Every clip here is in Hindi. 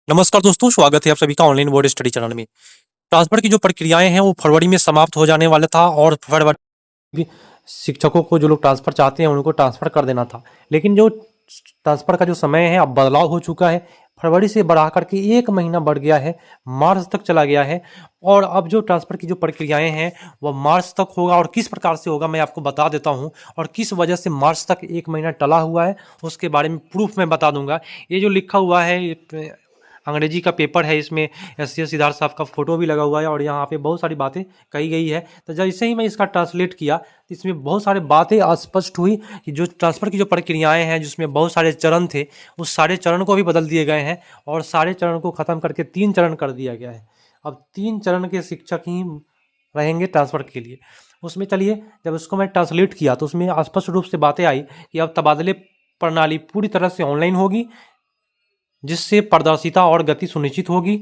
नमस्कार दोस्तों, स्वागत है आप सभी का ऑनलाइन बोर्ड स्टडी चैनल में। ट्रांसफर की जो प्रक्रियाएं हैं वो फरवरी में समाप्त हो जाने वाला था और फरवरी भी शिक्षकों को जो लोग ट्रांसफर चाहते हैं उनको ट्रांसफर कर देना था। लेकिन जो ट्रांसफर का जो समय है अब बदलाव हो चुका है। फरवरी से बढ़ा करके 1 महीना बढ़ गया है, मार्च तक चला गया है। और अब जो ट्रांसफर की जो प्रक्रियाएं हैं वह मार्च तक होगा और किस प्रकार से होगा मैं आपको बता देता हूं। और किस वजह से मार्च तक 1 महीना टला हुआ है उसके बारे में प्रूफ मैं बता दूंगा। ये जो लिखा हुआ है अंग्रेजी का पेपर है, इसमें एस सिद्धार्थ साहब का फोटो भी लगा हुआ है और यहाँ पे बहुत सारी बातें कही गई है। तो जैसे ही मैं इसका ट्रांसलेट किया तो इसमें बहुत सारी बातें स्पष्ट हुई कि जो ट्रांसफ़र की जो प्रक्रियाएं हैं जिसमें बहुत सारे चरण थे उस सारे चरण को भी बदल दिए गए हैं और सारे चरण को ख़त्म करके 3 चरण कर दिया गया है। अब 3 चरण के शिक्षक ही रहेंगे ट्रांसफ़र के लिए। उसमें चलिए जब उसको मैं ट्रांसलेट किया तो उसमें स्पष्ट रूप से बातें आई कि अब तबादले प्रणाली पूरी तरह से ऑनलाइन होगी जिससे पारदर्शिता और गति सुनिश्चित होगी।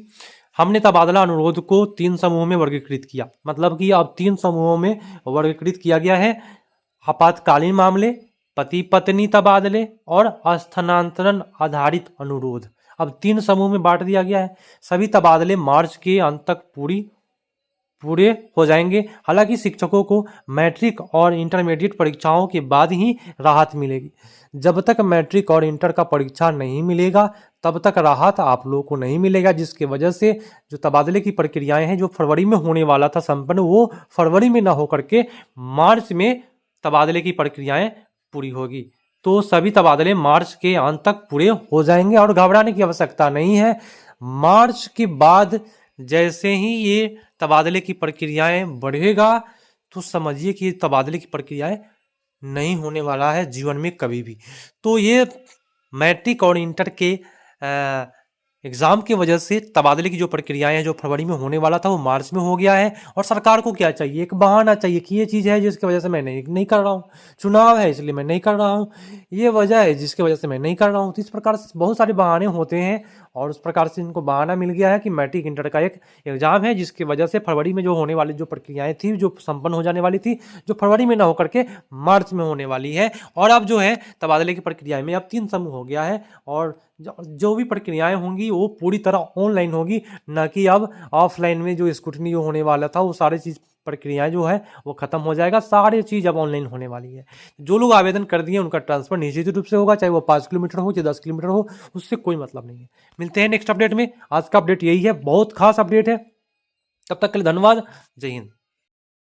हमने तबादला अनुरोध को 3 समूहों में वर्गीकृत किया, मतलब कि अब 3 समूहों में वर्गीकृत किया गया है। आपातकालीन मामले, पति पत्नी तबादले और स्थानांतरण आधारित अनुरोध। अब 3 समूह में बांट दिया गया है। सभी तबादले मार्च के अंत तक पूरे हो जाएंगे। हालांकि शिक्षकों को मैट्रिक और इंटरमीडिएट परीक्षाओं के बाद ही राहत मिलेगी। जब तक मैट्रिक और इंटर का परीक्षा नहीं मिलेगा तब तक राहत आप लोगों को नहीं मिलेगा, जिसके वजह से जो तबादले की प्रक्रियाएं हैं जो फरवरी में होने वाला था संपन्न, वो फरवरी में ना होकर के मार्च में तबादले की प्रक्रियाएं पूरी होगी। तो सभी तबादले मार्च के अंत तक पूरे हो जाएंगे और घबराने की आवश्यकता नहीं है। मार्च के बाद जैसे ही ये तबादले की प्रक्रियाएं बढ़ेगा तो समझिए कि तबादले की प्रक्रियाएं नहीं होने वाला है जीवन में कभी भी। तो ये मैट्रिक और इंटर के एग्ज़ाम की वजह से तबादले की जो प्रक्रियाएं हैं जो फरवरी में होने वाला था वो मार्च में हो गया है। और सरकार को क्या चाहिए? एक बहाना चाहिए कि ये चीज़ है जिसकी वजह से मैं नहीं कर रहा हूँ, चुनाव है इसलिए मैं नहीं कर रहा हूँ, ये वजह है जिसकी वजह से मैं नहीं कर रहा हूँ। तो इस प्रकार से बहुत सारे बहाने होते हैं और उस प्रकार से इनको बहाना मिल गया है कि मैट्रिक इंटर का एक एग्ज़ाम है जिसकी वजह से फरवरी में जो होने वाली जो प्रक्रियाएँ थी जो संपन्न हो जाने वाली थी जो फरवरी में ना होकर के मार्च में होने वाली है। और अब जो है तबादले की प्रक्रिया में अब 3 समूह हो गया है और जो भी प्रक्रियाएं होंगी वो पूरी तरह ऑनलाइन होगी, ना कि अब ऑफलाइन में जो स्क्रूटनी जो होने वाला था वो सारी चीज़ प्रक्रियाएं जो है वो खत्म हो जाएगा। सारी चीज़ अब ऑनलाइन होने वाली है। जो लोग आवेदन कर दिए उनका ट्रांसफर निश्चित रूप से होगा, चाहे वो 5 किलोमीटर हो चाहे 10 किलोमीटर हो, उससे कोई मतलब नहीं है। मिलते हैं नेक्स्ट अपडेट में। आज का अपडेट यही है, बहुत खास अपडेट है। तब तक के लिए धन्यवाद। जय हिंद।